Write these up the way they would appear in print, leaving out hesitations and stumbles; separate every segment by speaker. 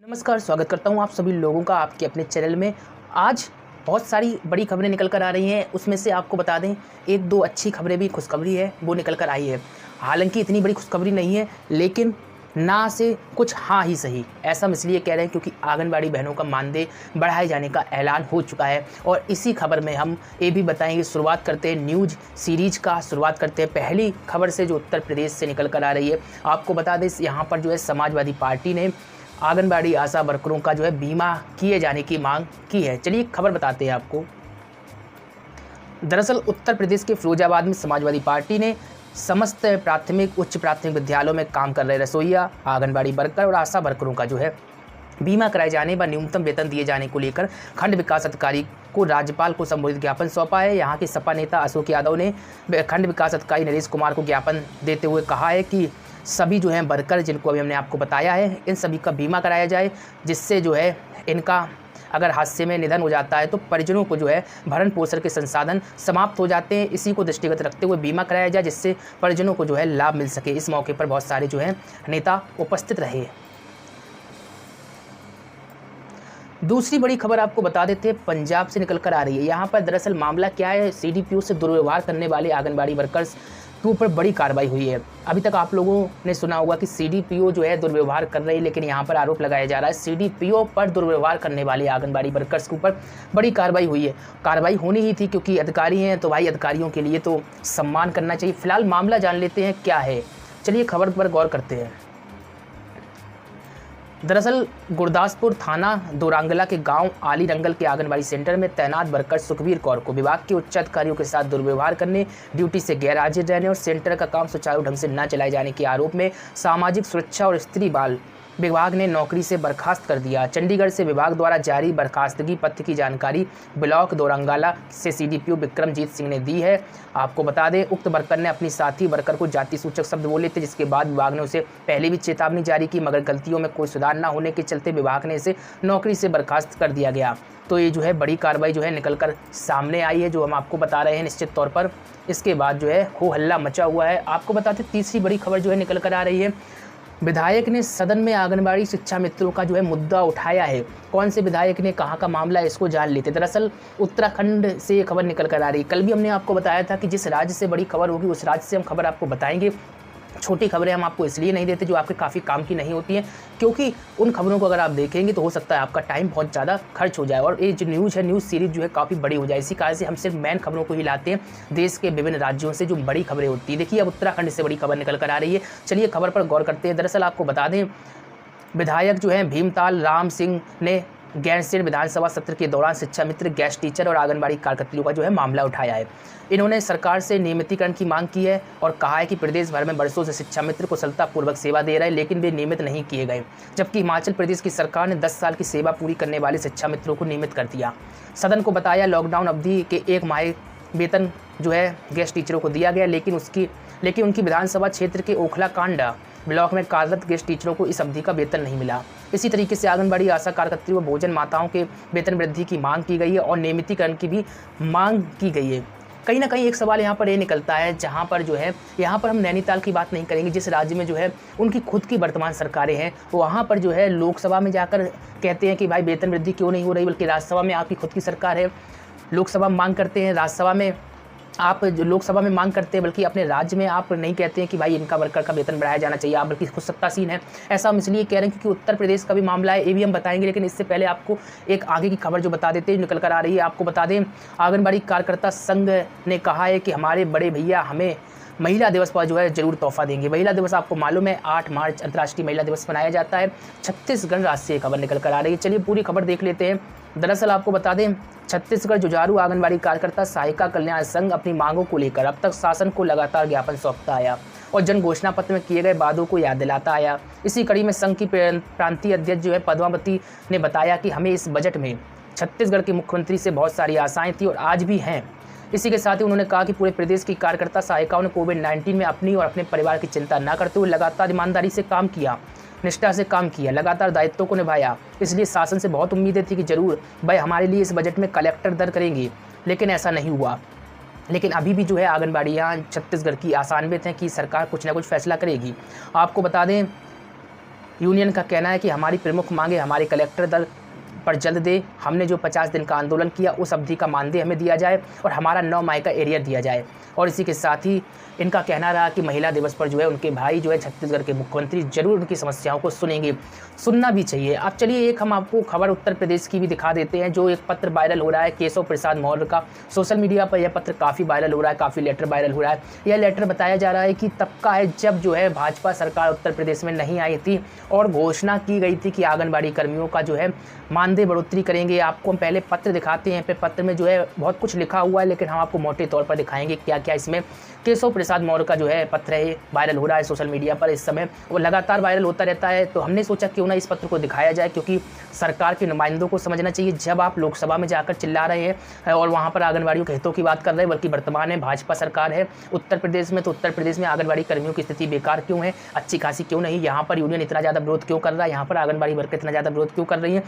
Speaker 1: नमस्कार, स्वागत करता हूं आप सभी लोगों का आपके अपने चैनल में। आज बहुत सारी बड़ी खबरें निकल कर आ रही हैं, उसमें से आपको बता दें एक दो अच्छी खबरें भी खुशखबरी है वो निकल कर आई है। हालांकि इतनी बड़ी खुशखबरी नहीं है, लेकिन ना से कुछ हाँ ही सही। ऐसा हम इसलिए कह रहे हैं क्योंकि आंगनबाड़ी बहनों का मानदेय बढ़ाए जाने का ऐलान हो चुका है। और इसी खबर में हम ये भी बताएंगे। शुरुआत करते हैं न्यूज़ सीरीज का, शुरुआत करते हैं पहली खबर से जो उत्तर प्रदेश से निकल कर आ रही है। आपको बता दें यहाँ पर जो है समाजवादी पार्टी ने आंगनबाड़ी आशा वर्करों का जो है बीमा किए जाने की मांग की है। चलिए खबर बताते हैं आपको। दरअसल उत्तर प्रदेश के फिरोजाबाद में समाजवादी पार्टी ने समस्त प्राथमिक उच्च प्राथमिक विद्यालयों में काम कर रहे रसोइया, आंगनबाड़ी वर्कर और आशा वर्करों का जो है बीमा कराए जाने व न्यूनतम वेतन दिए जाने को लेकर खंड विकास अधिकारी को राज्यपाल को संबोधित ज्ञापन सौंपा है। यहाँ के सपा नेता अशोक यादव ने खंड विकास अधिकारी नरेश कुमार को ज्ञापन देते हुए कहा है कि सभी जो हैं वर्कर जिनको अभी हमने आपको बताया है, इन सभी का बीमा कराया जाए, जिससे जो है इनका अगर हादसे में निधन हो जाता है तो परिजनों को जो है भरण पोषण के संसाधन समाप्त हो जाते हैं। इसी को दृष्टिगत रखते हुए बीमा कराया जाए, जिससे परिजनों को जो है लाभ मिल सके। इस मौके पर बहुत सारे जो है नेता उपस्थित रहे। दूसरी बड़ी खबर आपको बता देते हैं, पंजाब से निकल कर आ रही है। यहाँ पर दरअसल मामला क्या है, सीडीपीओ से दुर्व्यवहार करने वाले आंगनबाड़ी वर्कर्स के ऊपर बड़ी कार्रवाई हुई है। अभी तक आप लोगों ने सुना होगा कि सीडीपीओ जो है दुर्व्यवहार कर रही है, लेकिन यहाँ पर आरोप लगाया जा रहा है सीडीपीओ पर दुर्व्यवहार करने वाले आंगनबाड़ी वर्कर्स के ऊपर बड़ी कार्रवाई हुई है। कार्रवाई होनी ही थी क्योंकि अधिकारी हैं तो भाई अधिकारियों के लिए तो सम्मान करना चाहिए। फिलहाल मामला जान लेते हैं क्या है। चलिए खबर पर गौर करते हैं। दरअसल गुरदासपुर थाना दोरंगला के गांव आली रंगल के आंगनबाड़ी सेंटर में तैनात वर्कर सुखबीर कौर को विभाग के उच्च अधिकारियों के साथ दुर्व्यवहार करने, ड्यूटी से गैर हाजिर रहने और सेंटर का काम सुचारू ढंग से न चलाए जाने के आरोप में सामाजिक सुरक्षा और स्त्री बाल विभाग ने नौकरी से बर्खास्त कर दिया। चंडीगढ़ से विभाग द्वारा जारी बर्खास्तगी पत्र की जानकारी ब्लॉक दोरंगाला से सीडीपीओ विक्रमजीत सिंह ने दी है। आपको बता दें, उक्त वर्कर ने अपनी साथी वर्कर को जाति सूचक शब्द बोले थे, जिसके बाद विभाग ने उसे पहले भी चेतावनी जारी की, मगर गलतियों में कोई सुधार न होने के चलते विभाग ने इसे नौकरी से बर्खास्त कर दिया गया। तो ये जो है बड़ी कार्रवाई जो है निकल कर सामने आई है, जो हम आपको बता रहे हैं निश्चित तौर पर। इसके बाद जो है हो हल्ला मचा हुआ है। आपको बताते तीसरी बड़ी खबर जो है निकल कर आ रही है। विधायक ने सदन में आंगनबाड़ी शिक्षा मित्रों का जो है मुद्दा उठाया है। कौन से विधायक ने कहाँ का मामला है, इसको जान लेते। दरअसल उत्तराखंड से ये खबर निकल कर आ रही है। कल भी हमने आपको बताया था कि जिस राज्य से बड़ी खबर होगी उस राज्य से हम खबर आपको बताएंगे। छोटी खबरें हम आपको इसलिए नहीं देते जो आपके काफ़ी काम की नहीं होती हैं, क्योंकि उन खबरों को अगर आप देखेंगे तो हो सकता है आपका टाइम बहुत ज़्यादा खर्च हो जाए और ये जो न्यूज़ है, न्यूज़ सीरीज जो है काफ़ी बड़ी हो जाए। इसी कारण से हम सिर्फ मेन खबरों को ही लाते हैं, देश के विभिन्न राज्यों से जो बड़ी खबरें होती है। देखिए अब उत्तराखंड से बड़ी खबर निकल कर आ रही है। चलिए खबर पर गौर करते हैं। दरअसल आपको बता दें, विधायक जो हैं भीमताल राम सिंह ने गैरसैंण विधानसभा सत्र के दौरान शिक्षा मित्र, गेस्ट टीचर और आंगनबाड़ी कार्यकर्तियों का जो है मामला उठाया है। इन्होंने सरकार से नियमितीकरण की मांग की है और कहा है कि प्रदेश भर में वर्षों से शिक्षा मित्र कुशलतापूर्वक सेवा दे रहे हैं, लेकिन वे नियमित नहीं किए गए, जबकि हिमाचल प्रदेश की सरकार ने 10 साल की सेवा पूरी करने वाले शिक्षा मित्रों को नियमित कर दिया। सदन को बताया लॉकडाउन अवधि के 1 माह वेतन जो है गेस्ट टीचरों को दिया गया, लेकिन उनकी विधानसभा क्षेत्र के ओखला कांडा ब्लॉक में कार्यरत गेस्ट टीचरों को इस अवधि का वेतन नहीं मिला। इसी तरीके से आंगनबाड़ी आशा कार्यकर्तियों व भोजन माताओं के वेतन वृद्धि की मांग की गई है और नियमितीकरण की भी मांग की गई है। कहीं ना कहीं एक सवाल यहाँ पर ये निकलता है, जहाँ पर जो है यहाँ पर हम नैनीताल की बात नहीं करेंगे, जिस राज्य में जो है उनकी खुद की वर्तमान सरकारें हैं, वहाँ पर जो है लोकसभा में जाकर कहते हैं कि भाई वेतन वृद्धि क्यों नहीं हो रही, बल्कि राज्यसभा में आपकी खुद की सरकार है, लोकसभा में मांग करते हैं, राज्यसभा में आप जो लोकसभा में मांग करते हैं, बल्कि अपने राज्य में आप नहीं कहते हैं कि भाई इनका वर्कर का वेतन बढ़ाया जाना चाहिए, आप बल्कि खुद सत्तासीन है। ऐसा हम इसलिए कह रहे हैं क्योंकि उत्तर प्रदेश का भी मामला है, ये भी हम बताएंगे, लेकिन इससे पहले आपको एक आगे की खबर जो बता देते हैं निकल कर आ रही है। आपको बता दें, आंगनबाड़ी कार्यकर्ता संघ ने कहा है कि हमारे बड़े भैया हमें महिला दिवस पर जो है जरूर तोहफा देंगे। महिला दिवस आपको मालूम है 8 मार्च अंतर्राष्ट्रीय महिला दिवस मनाया जाता है। छत्तीसगढ़ राज्य से खबर निकल कर आ रही है। चलिए पूरी खबर देख लेते हैं। दरअसल आपको बता दें, छत्तीसगढ़ जुझारू आंगनबाड़ी कार्यकर्ता सहायिका कल्याण संघ अपनी मांगों को लेकर अब तक शासन को लगातार ज्ञापन सौंपता आया और जन घोषणा पत्र में किए गए वादों को याद दिलाता आया। इसी कड़ी में संघ की प्रांतीय अध्यक्ष जो है पद्मावती ने बताया कि हमें इस बजट में छत्तीसगढ़ के मुख्यमंत्री से बहुत सारी आशाएं थी और आज भी हैं। इसी के साथ ही उन्होंने कहा कि पूरे प्रदेश की कार्यकर्ता सहायिकाओं ने कोविड-19 में अपनी और अपने परिवार की चिंता न करते हुए लगातार ईमानदारी से काम किया, निष्ठा से काम किया, लगातार दायित्वों को निभाया। इसलिए शासन से बहुत उम्मीदें थी कि जरूर भाई हमारे लिए इस बजट में कलेक्टर दर करेंगे, लेकिन ऐसा नहीं हुआ। लेकिन अभी भी जो है आंगनबाड़ियाँ छत्तीसगढ़ की आशान्वित हैं कि सरकार कुछ ना कुछ फैसला करेगी। आपको बता दें, यूनियन का कहना है कि हमारी प्रमुख मांगे हमारे कलेक्टर दल पर जल्द दे। हमने जो 50 दिन का आंदोलन किया उस अवधि का मानदेय हमें दिया जाए और हमारा 9 माह का एरियर दिया जाए। और इसी के साथ ही इनका कहना रहा कि महिला दिवस पर जो है उनके भाई जो है छत्तीसगढ़ के मुख्यमंत्री जरूर उनकी समस्याओं को सुनेंगे, सुनना भी चाहिए। अब चलिए एक हम आपको खबर उत्तर प्रदेश की भी दिखा देते हैं। जो एक पत्र वायरल हो रहा है केशव प्रसाद मौर्य का, सोशल मीडिया पर यह पत्र काफ़ी वायरल हो रहा है, काफ़ी लेटर वायरल हो रहा है। यह लेटर बताया जा रहा है कि तब का है जब जो है भाजपा सरकार उत्तर प्रदेश में नहीं आई थी और घोषणा की गई थी कि आंगनबाड़ी कर्मियों का जो है मानदेय बढ़ोतरी करेंगे। आपको हम पहले पत्र दिखाते हैं, फिर पत्र में जो है बहुत कुछ लिखा हुआ है, लेकिन हम आपको मोटे तौर पर दिखाएंगे क्या क्या इसमें। केशव प्रसाद मौर्य का जो है पत्र है वायरल हो रहा है सोशल मीडिया पर, इस समय वो लगातार वायरल होता रहता है। तो हमने सोचा क्यों ना इस पत्र को दिखाया जाए, क्योंकि सरकार के नुमाइंदों को समझना चाहिए जब आप लोकसभा में जाकर चिल्ला रहे हैं और वहाँ पर आंगनबाड़ियों के हितों की बात कर रहे हैं, बल्कि वर्तमान में भाजपा सरकार है उत्तर प्रदेश में, तो उत्तर प्रदेश में आंगनबाड़ी कर्मियों की स्थिति बेकार क्यों है, अच्छी खासी क्यों नहीं, यहाँ पर यूनियन इतना ज़्यादा विरोध क्यों कर रहा है, यहाँ पर आंगनबाड़ी वर्कर इतना ज़्यादा विरोध क्यों कर रही है,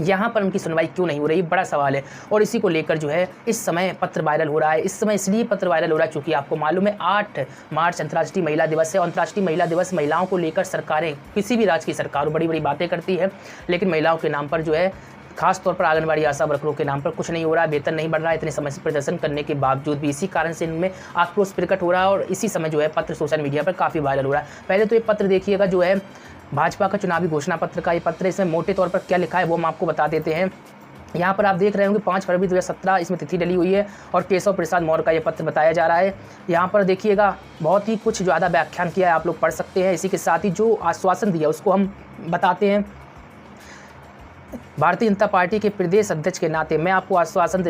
Speaker 1: यहाँ पर उनकी सुनवाई क्यों नहीं हो रही, बड़ा सवाल है। और इसी को लेकर जो है इस समय पत्र वायरल हो रहा है। इस समय इसलिए पत्र वायरल हो रहा है क्योंकि आपको मालूम है 8 मार्च अंतर्राष्ट्रीय महिला दिवस है। अंतर्राष्ट्रीय महिला दिवस महिलाओं को लेकर सरकारें, किसी भी राज्य की सरकार बड़ी बड़ी बातें करती है, लेकिन महिलाओं के नाम पर जो है खास तौर पर आंगनबाड़ी आशा वर्करों के नाम पर कुछ नहीं हो रहा है, वेतन नहीं बढ़ रहा है, इतने समय से प्रदर्शन करने के बावजूद भी। इसी कारण से इनमें आक्रोश प्रकट हो रहा है और इसी समय जो है पत्र सोशल मीडिया पर काफ़ी वायरल हो रहा है। पहले तो ये पत्र देखिएगा जो है भाजपा का चुनावी घोषणा पत्र का ये पत्र, इसमें मोटे तौर पर क्या लिखा है वो हम आपको बता देते हैं। यहाँ पर आप देख रहे होंगे 5 फरवरी 2017 इसमें तिथि डली हुई है और केशव प्रसाद मौर्य का ये पत्र बताया जा रहा है। यहाँ पर देखिएगा बहुत ही कुछ ज़्यादा व्याख्यान किया है, आप लोग पढ़ सकते हैं। इसी के साथ ही जो आश्वासन दिया उसको हम बताते हैं। भारतीय जनता पार्टी के प्रदेश अध्यक्ष के नाते मैं आपको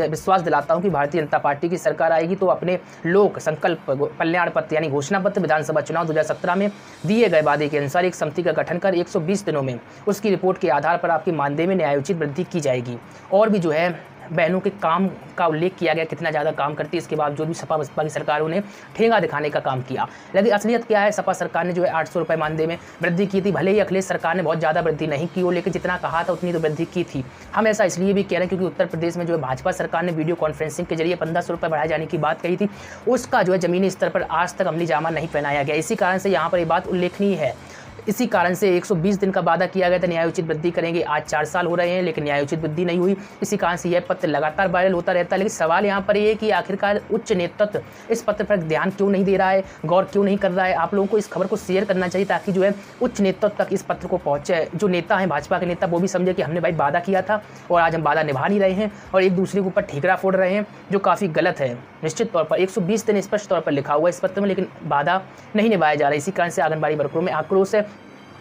Speaker 1: विश्वास दिलाता हूं कि भारतीय जनता पार्टी की सरकार आएगी तो अपने लोक संकल्प कल्याण पत्र यानी घोषणा पत्र विधानसभा चुनाव 2017 में दिए गए वादे के अनुसार एक समिति का गठन कर 120 दिनों में उसकी रिपोर्ट के आधार पर आपके मानदेय में न्यायोचित वृद्धि की जाएगी। और भी जो है बहनों के काम का उल्लेख किया गया, कितना ज़्यादा काम करती है, इसके बावजूद भी सपा बसपा की सरकारों ने ठेंगा दिखाने का काम किया। लेकिन असलियत क्या है, सपा सरकार ने जो है 800 रुपये मानदेय में वृद्धि की थी। भले ही अखिलेश सरकार ने बहुत ज़्यादा वृद्धि नहीं की हो, लेकिन जितना कहा था उतनी तो वृद्धि की थी। हम ऐसा इसलिए भी कह रहे हैं क्योंकि उत्तर प्रदेश में जो है भाजपा सरकार ने वीडियो कॉन्फ्रेंसिंग के जरिए 1500 रुपये बढ़ाए जाने की बात कही थी, उसका जो है ज़मीनी स्तर पर आज तक अमली जामा नहीं पहनाया गया। इसी कारण से यहाँ पर ये बात उल्लेखनीय है। इसी कारण से 120 दिन का वादा किया गया था न्यायोचित वृद्धि करेंगे, आज 4 साल हो रहे हैं लेकिन न्यायोचित वृद्धि नहीं हुई। इसी कारण से यह पत्र लगातार वायरल होता रहता है। लेकिन सवाल यहाँ पर ये है कि आखिरकार उच्च नेतृत्व इस पत्र पर ध्यान क्यों नहीं दे रहा है, गौर क्यों नहीं कर रहा है। आप लोगों को इस खबर को शेयर करना चाहिए ताकि जो है उच्च नेतृत्व तक इस पत्र को पहुँचे। जो नेता हैं भाजपा के नेता वो भी समझे कि हमने भाई वादा किया था और आज हम वादा निभा नहीं रहे हैं और एक दूसरे के ऊपर ठीकरा फोड़ रहे हैं, जो काफ़ी गलत है। निश्चित तौर पर 120 दिन स्पष्ट तौर पर लिखा हुआ है इस पत्र में, लेकिन वादा नहीं निभाया जा रहा है। इसी कारण से आंगनबाड़ी वर्करों में आक्रोश है।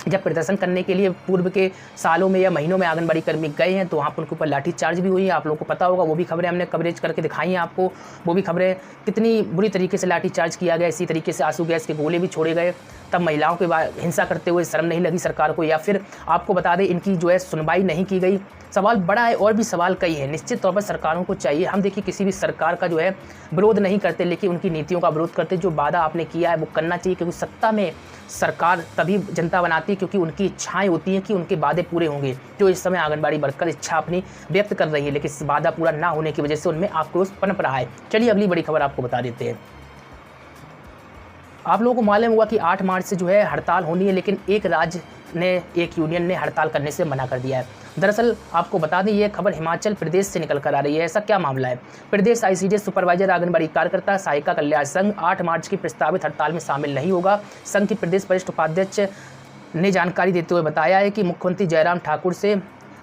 Speaker 1: जब प्रदर्शन करने के लिए पूर्व के सालों में या महीनों में आंगनबाड़ी कर्मी गए हैं तो वहाँ पर उनके ऊपर लाठीचार्ज भी हुई है, आप लोगों को पता होगा। वो भी खबरें हमने कवरेज करके दिखाई हैं आपको। वो भी खबरें कितनी बुरी तरीके से लाठीचार्ज किया गया, इसी तरीके से आंसू गैस के गोले भी छोड़े गए। तब महिलाओं के हिंसा करते हुए शर्म नहीं लगी सरकार को, या फिर आपको बता दें इनकी जो है सुनवाई नहीं की गई। सवाल बड़ा है और भी सवाल कई हैं। निश्चित तौर पर सरकारों को चाहिए, हम देखिए किसी भी सरकार का जो है विरोध नहीं करते, लेकिन उनकी नीतियों का विरोध करते। जो वादा आपने किया है वो करना चाहिए, क्योंकि सत्ता में सरकार तभी जनता बनाती है क्योंकि उनकी इच्छाएं होती हैं कि उनके वादे पूरे होंगे। जो इस समय आंगनबाड़ी वर्कर इच्छा अपनी व्यक्त कर रही है, लेकिन वादा पूरा ना होने की वजह से उनमें आक्रोश पनप रहा है। चलिए अगली बड़ी खबर आपको बता देते हैं। आप लोगों को मालूम हुआ कि 8 मार्च से जो है हड़ताल होनी है, लेकिन एक यूनियन ने हड़ताल करने से मना कर दिया है। दरअसल आपको बता दें ये खबर हिमाचल प्रदेश से निकल कर आ रही है। ऐसा क्या मामला है? प्रदेश ICDS सुपरवाइजर आंगनबाड़ी कार्यकर्ता सहायिका कल्याण संघ 8 मार्च की प्रस्तावित हड़ताल में शामिल नहीं होगा। संघ की प्रदेश वरिष्ठ उपाध्यक्ष ने जानकारी देते हुए बताया है कि मुख्यमंत्री जयराम ठाकुर से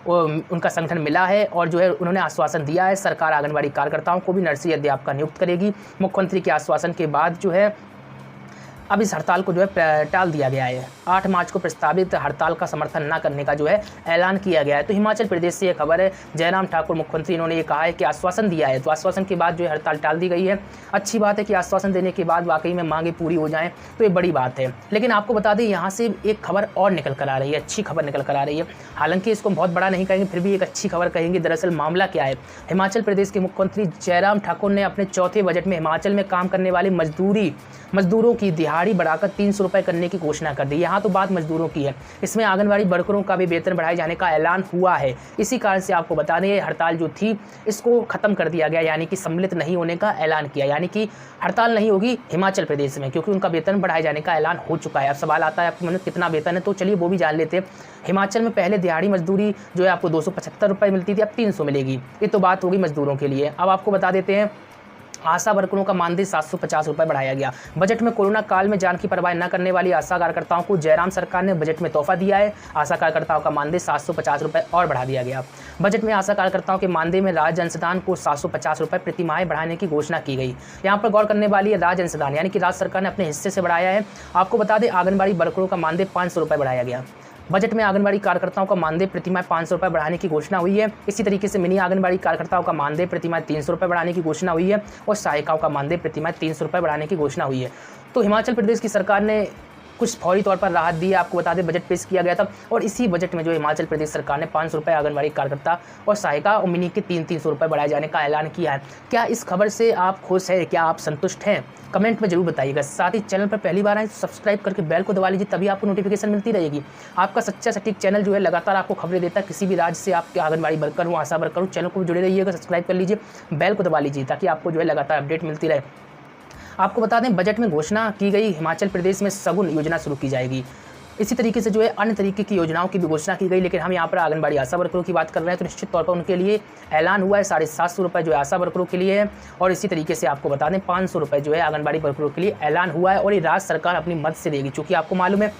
Speaker 1: उनका संगठन मिला है और जो है उन्होंने आश्वासन दिया है सरकार आंगनबाड़ी कार्यकर्ताओं को भी नर्सरी अध्यापका नियुक्त करेगी। मुख्यमंत्री के आश्वासन के बाद जो है अब इस हड़ताल को जो है टाल दिया गया है। 8 मार्च को प्रस्तावित हड़ताल का समर्थन न करने का जो है ऐलान किया गया है। तो हिमाचल प्रदेश से ये खबर है। जयराम ठाकुर मुख्यमंत्री इन्होंने ये कहा है कि आश्वासन दिया है, तो आश्वासन के बाद जो है हड़ताल टाल दी गई है। अच्छी बात है कि आश्वासन देने के बाद वाकई में मांगे पूरी हो जाएँ तो ये बड़ी बात है। लेकिन आपको बता दें यहाँ से एक खबर और निकल कर आ रही है, अच्छी खबर निकल कर आ रही है। हालांकि इसको बहुत बड़ा नहीं कहेंगे, फिर भी एक अच्छी खबर कहेंगे। दरअसल मामला क्या है, हिमाचल प्रदेश के मुख्यमंत्री जयराम ठाकुर ने अपने चौथे बजट में हिमाचल में काम करने वाले मजदूरों की दिहाड़ी बढ़ाकर 300 रुपये करने की घोषणा कर दी। यहाँ तो बात मजदूरों की है, इसमें आंगनबाड़ी वर्करों का भी वेतन बढ़ाए जाने का ऐलान हुआ है। इसी कारण से आपको बता दें हड़ताल जो थी इसको खत्म कर दिया गया, यानी कि सम्मिलित नहीं होने का ऐलान किया, यानी कि हड़ताल नहीं होगी हिमाचल प्रदेश में, क्योंकि उनका वेतन बढ़ाए जाने का ऐलान हो चुका है। अब सवाल आता है आपके मन में कितना वेतन है, तो चलिए वो भी जान लेते हैं। हिमाचल में पहले दिहाड़ी मजदूरी जो है आपको 275 रुपये मिलती थी, अब 300 मिलेगी। ये तो बात होगी मजदूरों के लिए। अब आपको बता देते हैं आशा वर्करों का मानदेय 750 रुपये बढ़ाया गया। बजट में कोरोना काल में जान की परवाह न करने वाली आशा कार्यकर्ताओं को जयराम सरकार ने बजट में तोहफा दिया है। आशा कार्यकर्ताओं का मानदेय 750 रुपये और बढ़ा दिया गया। बजट में आशा कार्यकर्ताओं के मानदेय में राज्य अंशदान को 750 रुपये प्रति माह बढ़ाने की घोषणा की गई। यहाँ पर गौर करने वाली है राज्य अंशदान, यानी कि राज्य सरकार ने अपने हिस्से से बढ़ाया है। आपको बता दें आंगनबाड़ी वर्करों का मानदेय 500 रुपये बढ़ाया गया। बजट में आंगनबाड़ी कार्यकर्ताओं का मानदेय प्रतिमाह 500 रुपये बढ़ाने की घोषणा हुई है। इसी तरीके से मिनी आंगनबाड़ी कार्यकर्ताओं का मानदेय प्रतिमाह 300 रुपये बढ़ाने की घोषणा हुई है और सहायिकाओं का मानदेय प्रतिमाह 300 रुपये बढ़ाने की घोषणा हुई है। तो हिमाचल प्रदेश की सरकार ने कुछ फौरी तौर पर राहत दी है। आपको बता दें बजट पेश किया गया था और इसी बजट में जो हिमाचल प्रदेश सरकार ने 500 रुपये आंगनबाड़ी कार्यकर्ता और सहायिका और मिनी के 300 रुपये बढ़ाए जाने का ऐलान किया है। क्या इस खबर से आप खुश हैं, क्या आप संतुष्ट हैं? कमेंट में जरूर बताइएगा। साथ ही चैनल पर पहली बार आए तो सब्सक्राइब करके बेल को दबा लीजिए, तभी आपको नोटिफिकेशन मिलती रहेगी। आपका सच्चा सटीक चैनल जो है लगातार आपको खबरें देता है। किसी भी राज्य से आपके आंगनबाड़ी वर्कर हो, आशा वर्कर हो, चैनल को भी जुड़े रहिएगा, सब्सक्राइब कर लीजिए, बेल को दबा लीजिए ताकि आपको जो है लगातार अपडेट मिलती रहे। आपको बता दें बजट में घोषणा की गई हिमाचल प्रदेश में सगुन योजना शुरू की जाएगी। इसी तरीके से जो है अन्य तरीके की योजनाओं की भी घोषणा की गई, लेकिन हम यहाँ पर आंगनबाड़ी आशा वर्करों की बात कर रहे हैं तो निश्चित तौर पर उनके लिए ऐलान हुआ है 750 रुपये जो है आशा वर्करों के लिए है। और इसी तरीके से आपको बता दें 500 रुपये जो है आंगनबाड़ी वर्करों के लिए ऐलान हुआ है और ये राज्य सरकार अपनी मदद से देगी, चूँकि आपको मालूम है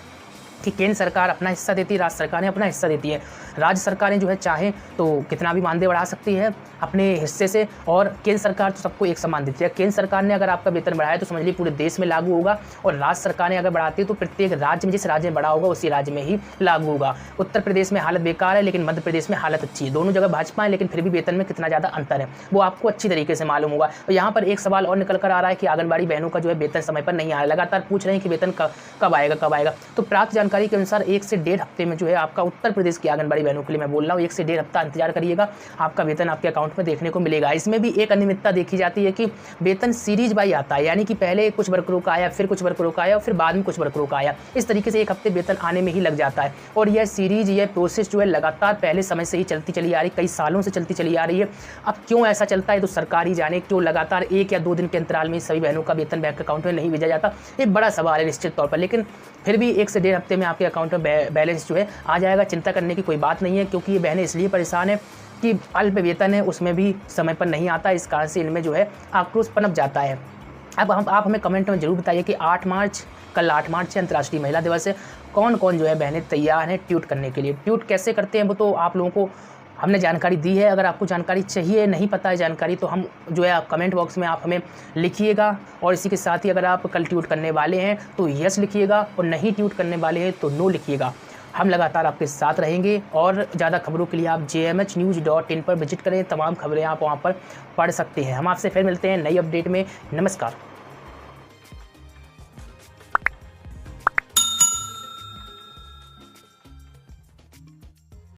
Speaker 1: कि केंद्र सरकार अपना हिस्सा देती है, राज्य सरकारें अपना हिस्सा देती है। राज्य सरकारें जो है चाहें तो कितना भी मानदेय बढ़ा सकती है अपने हिस्से से, और केंद्र सरकार तो सबको एक समान देती है। केंद्र सरकार ने अगर आपका वेतन बढ़ाया तो समझ लीजिए पूरे देश में लागू होगा, और राज्य सरकारें अगर बढ़ाती है तो प्रत्येक राज्य में, जिस राज्य में बढ़ा होगा उसी राज्य में ही लागू होगा। उत्तर प्रदेश में हालत बेकार है लेकिन मध्य प्रदेश में हालत अच्छी है। दोनों जगह भाजपा है लेकिन फिर भी वेतन में कितना ज़्यादा अंतर है वो आपको अच्छी तरीके से मालूम होगा। और यहाँ पर एक सवाल और निकल कर आ रहा है कि आंगनबाड़ी बहनों का जो है वेतन समय पर नहीं आ रहा है। लगातार पूछ रहे हैं कि वेतन कब आएगा। तो प्राप्त जानकारी के अनुसार 1 से 1.5 हफ्ते में जो है आपका उत्तर प्रदेश की आंगनबाड़ी बहनों के लिए मैं बोल रहा हूँ 1 से 1.5 हफ्ता इंतजार करिएगा, आपका वेतन आपके अकाउंट में देखने को मिलेगा। इसमें भी एक अनियमितता देखी जाती है कि वेतन सीरीज बाई आता है, यानी कि पहले कुछ वर्करों का आया, फिर कुछ वर्करों का आया और फिर बाद में कुछ वर्करों का आया। इस तरीके से 1 हफ्ते वेतन आने में ही लग जाता है। और यह सीरीज, यह प्रोसेस जो है लगातार पहले समय से ही चलती चली आ रही, कई सालों से चलती चली आ रही है। अब क्यों ऐसा चलता है तो सरकार ही जाने, क्यों लगातार 1 या 2 दिन के अंतराल में सभी बहनों का वेतन बैंक अकाउंट में नहीं भेजा जाता। एक बड़ा सवाल है निश्चित तौर पर, लेकिन फिर भी 1 से 1.5 हफ्ते में आपके अकाउंट में बैलेंस जो है आ जाएगा। चिंता करने की कोई बात नहीं है, क्योंकि ये बहनें इसलिए परेशान है कि अल्प वेतन है उसमें भी समय पर नहीं आता, इस कारण से इनमें जो है आक्रोश पनप जाता है। अब आप हमें कमेंट में जरूर बताइए कि 8 मार्च, कल 8 मार्च है अंतर्राष्ट्रीय महिला दिवस है, कौन कौन जो है बहनें तैयार हैं ट्वीट करने के लिए। ट्वीट कैसे करते हैं वो तो आप लोगों को हमने जानकारी दी है। अगर आपको जानकारी चाहिए, नहीं पता है जानकारी, तो हम जो है कमेंट बॉक्स में आप हमें लिखिएगा। और इसी के साथ ही अगर आप कल ट्वीट करने वाले हैं तो यस लिखिएगा, और नहीं ट्वीट करने वाले हैं तो नो लिखिएगा। हम लगातार आपके साथ रहेंगे और ज़्यादा खबरों के लिए आप jmhnews.in पर विजिट करें, तमाम खबरें आप वहाँ पर पढ़ सकते हैं। हम आपसे फिर मिलते हैं नई अपडेट में। नमस्कार।